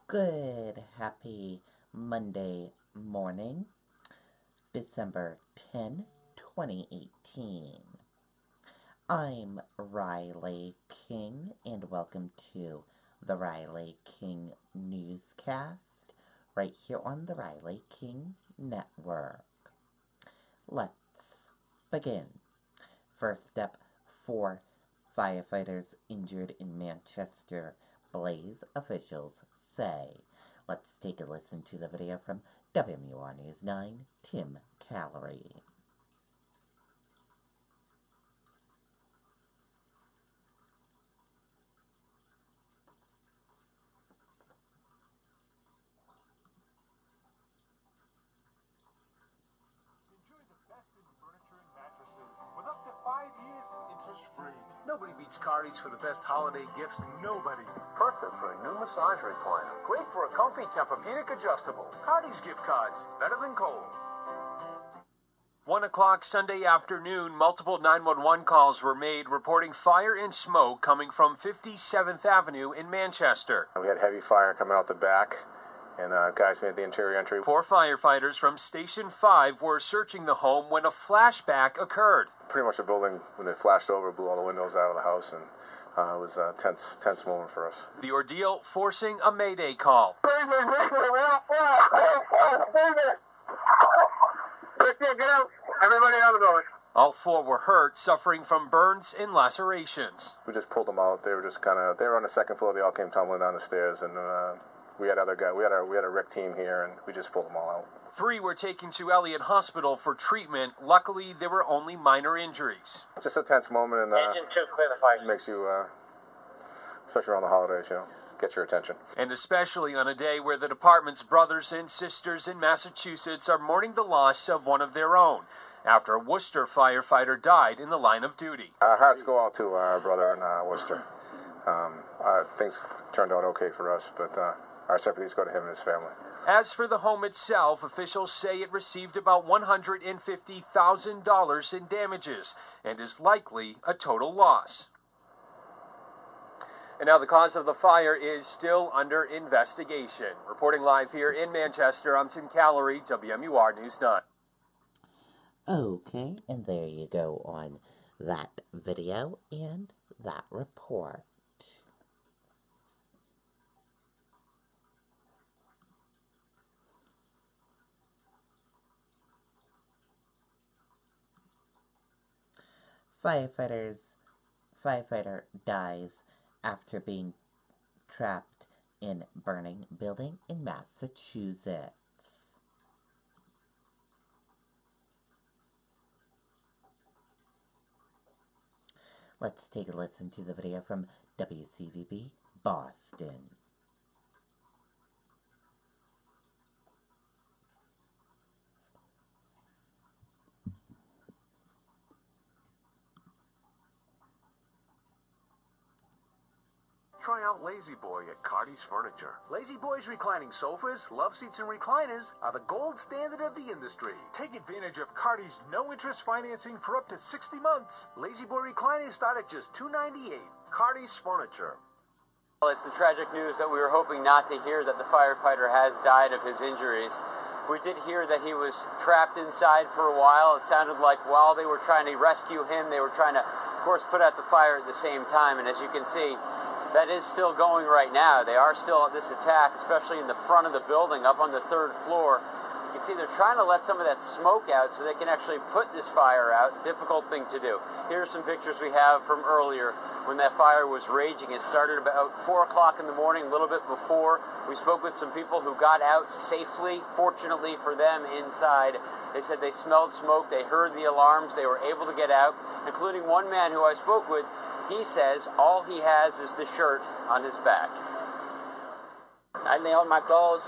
Good, happy Monday morning, December 10, 2018. I'm Riley King, and welcome to the Riley King Newscast, right here on the Riley King Network. Let's begin. First up, 4 firefighters injured in Manchester blaze, officials say. Let's take a listen to the video from WMUR News 9, Tim Callery. Enjoy the best in furniture and mattresses with up to 5 years interest-free. Nobody beats Cardi's for the best holiday gifts. Nobody. Perfect for a new massage recliner. Great for a comfy Tempur-Pedic adjustable. Cardi's gift cards. Better than cold. 1 o'clock Sunday afternoon, multiple 911 calls were made reporting fire and smoke coming from 57th Avenue in Manchester. We had heavy fire coming out the back, and guys made the interior entry. 4 firefighters from Station 5 were searching the home when a flashback occurred. Pretty much the building, when they flashed over, blew all the windows out of the house, and it was a tense moment for us. The ordeal forcing a mayday call. Everybody out of the building. All 4 were hurt, suffering from burns and lacerations. We just pulled them out. They were just they were on the second floor. They all came tumbling down the stairs, and we had other guys. We had a rec team here, and we just pulled them all out. 3 were taken to Elliott Hospital for treatment. Luckily, there were only minor injuries. It's just a tense moment, and it makes you, especially around the holidays, get your attention. And especially on a day where the department's brothers and sisters in Massachusetts are mourning the loss of one of their own after a Worcester firefighter died in the line of duty. Our hearts go out to our brother in Worcester. Things turned out okay for us, but our sympathies go to him and his family. As for the home itself, officials say it received about $150,000 in damages and is likely a total loss. And now the cause of the fire is still under investigation. Reporting live here in Manchester, I'm Tim Callery, WMUR News 9. Okay, and there you go on that video and that report. Firefighter dies after being trapped in burning building in Massachusetts. Let's take a listen to the video from WCVB Boston. Try out Lazy Boy at Cardi's Furniture. Lazy Boy's reclining sofas, love seats, and recliners are the gold standard of the industry. Take advantage of Cardi's no-interest financing for up to 60 months. Lazy Boy recliners start at just $298. Cardi's Furniture. Well, it's the tragic news that we were hoping not to hear, that the firefighter has died of his injuries. We did hear that he was trapped inside for a while. It sounded like while they were trying to rescue him, they were trying to, of course, put out the fire at the same time. And as you can see, that is still going right now. They are still at this attack, especially in the front of the building, up on the 3rd floor. You can see they're trying to let some of that smoke out so they can actually put this fire out. Difficult thing to do. Here's some pictures we have from earlier when that fire was raging. It started about 4 o'clock in the morning, a little bit before. We spoke with some people who got out safely, fortunately for them, inside. They said they smelled smoke, they heard the alarms, they were able to get out, including one man who I spoke with. He says all he has is the shirt on his back. I need all my clothes,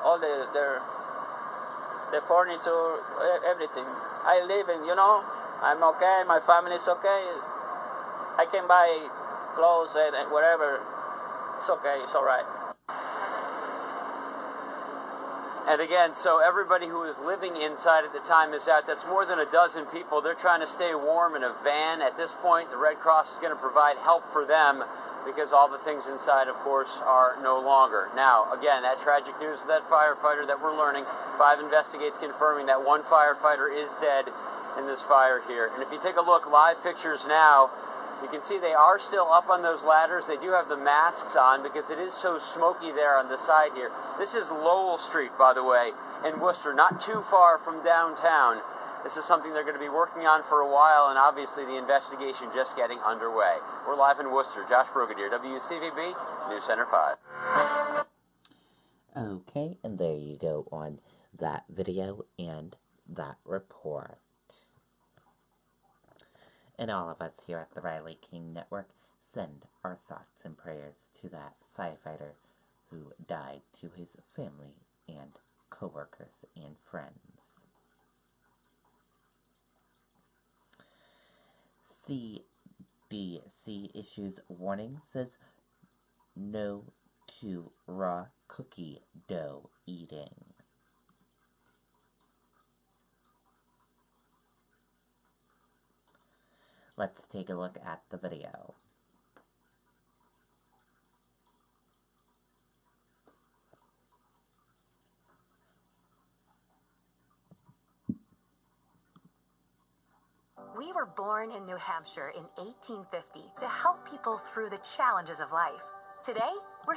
all the furniture, everything. I live in, I'm okay, my family's okay. I can buy clothes and whatever. It's okay, it's all right. And again, so everybody who was living inside at the time is out. That's more than a dozen people. They're trying to stay warm in a van. At this point, the Red Cross is going to provide help for them. because all the things inside, of course, are no longer. Now, again, that tragic news of that firefighter that we're learning, 5 investigates confirming that 1 firefighter is dead in this fire here. And if you take a look, live pictures now, you can see they are still up on those ladders. They do have the masks on because it is so smoky there on the side here. This is Lowell Street, by the way, in Worcester, not too far from downtown. This is something they're going to be working on for a while, and obviously the investigation just getting underway. We're live in Worcester. Josh Brigadier, WCVB, News Center 5. Okay, and there you go on that video and that report. And all of us here at the Riley King Network send our thoughts and prayers to that firefighter who died, to his family and co-workers and friends. CDC issues warning, says no to raw cookie dough eating. Let's take a look at the video. We were born in New Hampshire in 1850 to help people through the challenges of life. Today, we're...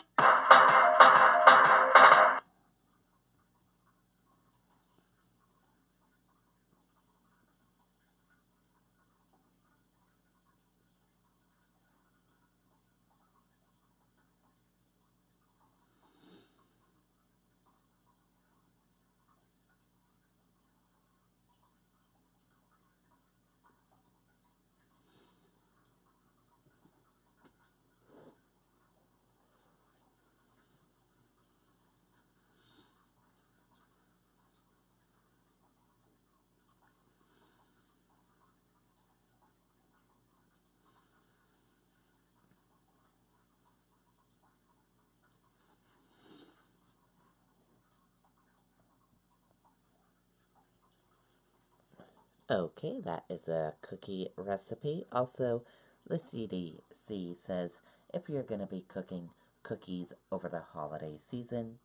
Okay, that is a cookie recipe. Also, the CDC says if you're going to be cooking cookies over the holiday season,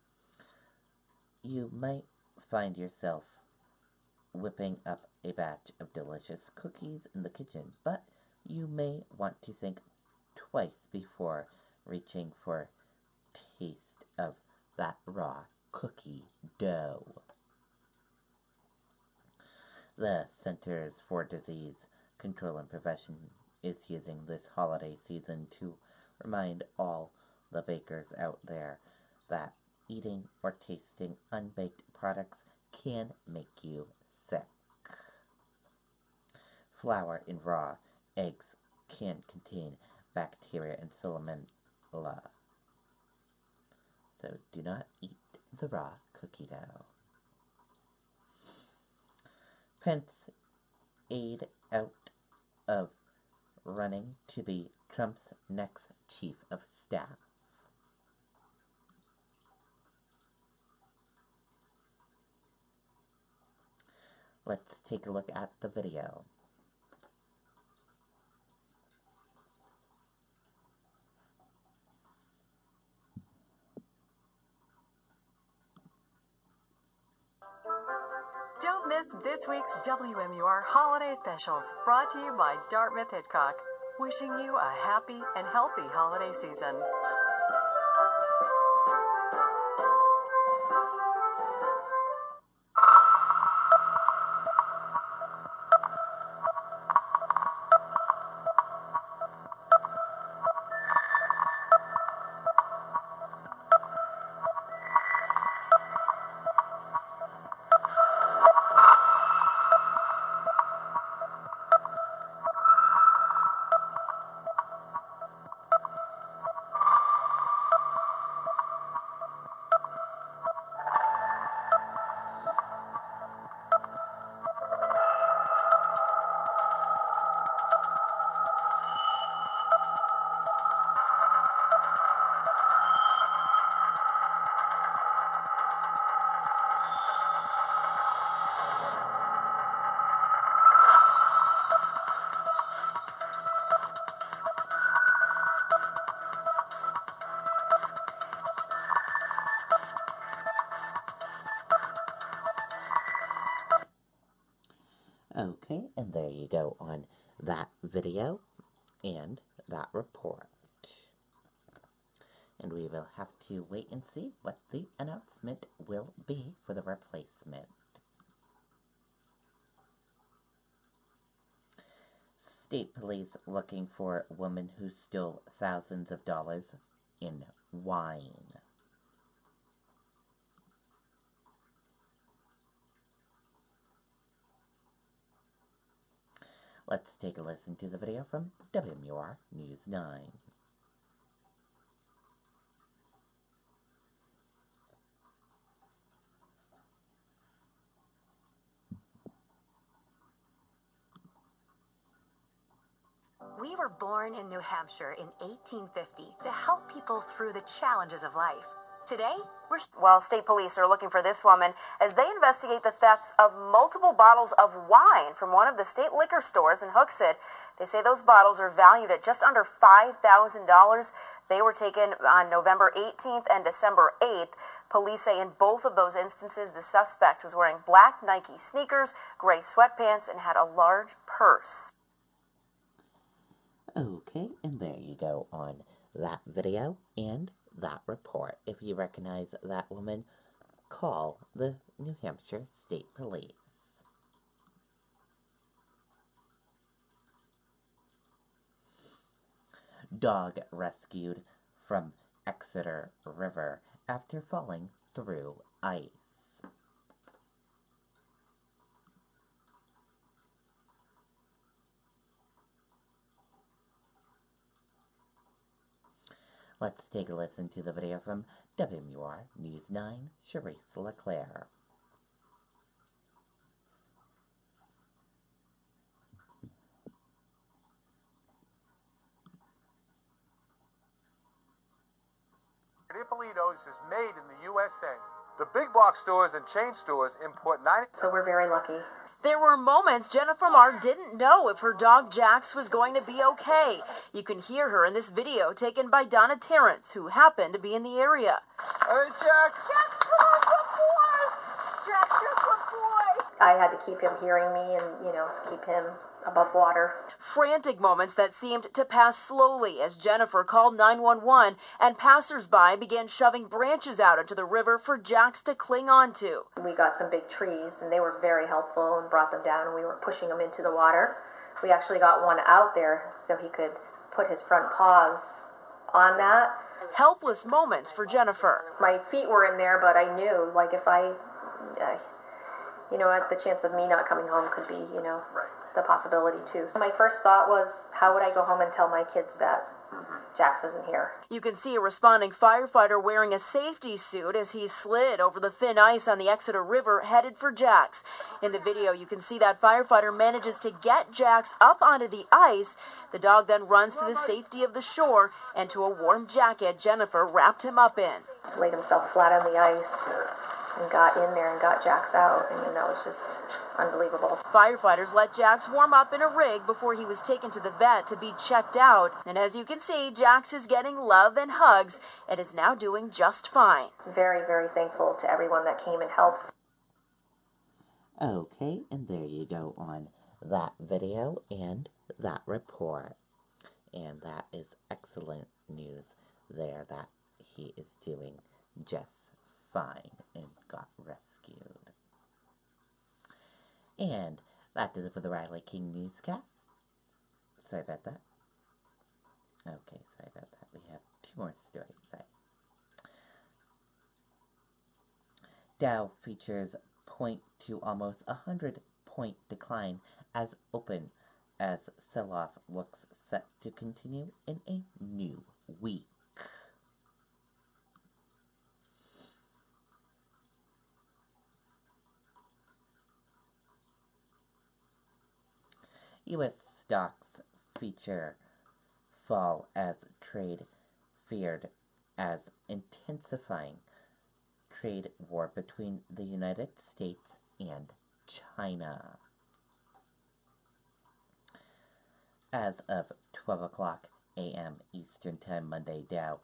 you might find yourself whipping up a batch of delicious cookies in the kitchen, but you may want to think twice before reaching for a taste of that raw cookie dough. The Centers for Disease Control and Prevention is using this holiday season to remind all the bakers out there that eating or tasting unbaked products can make you sick. Flour and raw eggs can contain bacteria and salmonella, so do not eat the raw cookie dough. Pence aide out of running to be Trump's next chief of staff. Let's take a look at the video. Don't miss this week's WMUR Holiday Specials, brought to you by Dartmouth Hitchcock. Wishing you a happy and healthy holiday season. Okay, and there you go on that video and that report. And we will have to wait and see what the announcement will be for the replacement. State police looking for a woman who stole thousands of dollars in wine. Let's take a listen to the video from WMUR News 9. We were born in New Hampshire in 1850 to help people through the challenges of life. Today, Well, state police are looking for this woman as they investigate the thefts of multiple bottles of wine from one of the state liquor stores in Hooksett. They say those bottles are valued at just under $5,000. They were taken on November 18th and December 8th. Police say in both of those instances, the suspect was wearing black Nike sneakers, gray sweatpants, and had a large purse. Okay, and there you go on that video and that report. If you recognize that woman, call the New Hampshire State Police. Dog rescued from Exeter River after falling through ice. Let's take a listen to the video from WMUR News 9, Charisse LeClaire. Ippolito's is made in the USA. The big box stores and chain stores import 90. So we're very lucky. There were moments Jennifer Marr didn't know if her dog Jax was going to be okay. You can hear her in this video taken by Donna Terrence, who happened to be in the area. Hey, Jax! Jax, come on, good boy! Jax, you're a good boy! I had to keep him hearing me and, keep him above water. Frantic moments that seemed to pass slowly as Jennifer called 911 and passersby began shoving branches out into the river for Jax to cling on to. We got some big trees and they were very helpful and brought them down and we were pushing them into the water. We actually got one out there so he could put his front paws on that. Helpless moments for Jennifer. My feet were in there, but I knew, if I, the chance of me not coming home could be, the possibility too. So my first thought was, how would I go home and tell my kids that Jax isn't here? You can see a responding firefighter wearing a safety suit as he slid over the thin ice on the Exeter River headed for Jax. In the video, you can see that firefighter manages to get Jax up onto the ice. The dog then runs to the safety of the shore and to a warm jacket Jennifer wrapped him up in. Laid himself flat on the ice and got in there and got Jax out. I mean, that was just unbelievable. Firefighters let Jax warm up in a rig before he was taken to the vet to be checked out. And as you can see, Jax is getting love and hugs and is now doing just fine. Very, very thankful to everyone that came and helped. Okay, and there you go on that video and that report. And that is excellent news there that he is doing just fine and got rescued. And that does it for the Riley King Newscast. Sorry about that. Okay, sorry about that. We have two more stories to say. Dow features point to almost 100-point decline as open as sell-off looks set to continue in a new week. U.S. stocks feature fall as trade feared as intensifying trade war between the United States and China. As of 12 o'clock a.m. Eastern Time Monday, Dow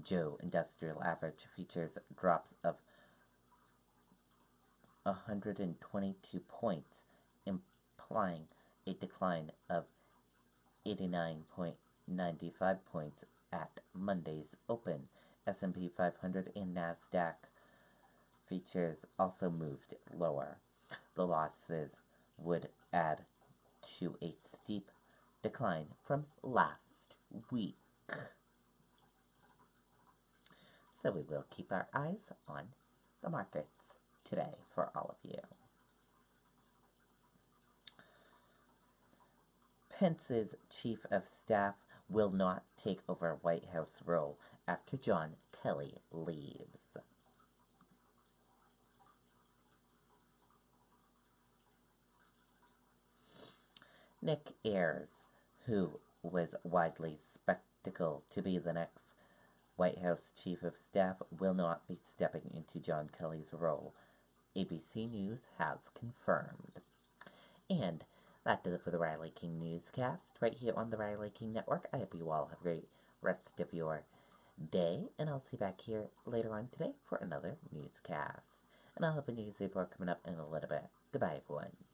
Joe Industrial Average features drops of 122 points, implying a decline of 89.95 points at Monday's open. S&P 500 and NASDAQ features also moved lower. The losses would add to a steep decline from last week. So we will keep our eyes on the markets today for all of you. Pence's chief of staff will not take over White House role after John Kelly leaves. Nick Ayers, who was widely spectacle to be the next White House chief of staff, will not be stepping into John Kelly's role, ABC News has confirmed. And that does it for the Riley King Newscast right here on the Riley King Network. I hope you all have a great rest of your day, and I'll see you back here later on today for another newscast. And I'll have a news report coming up in a little bit. Goodbye, everyone.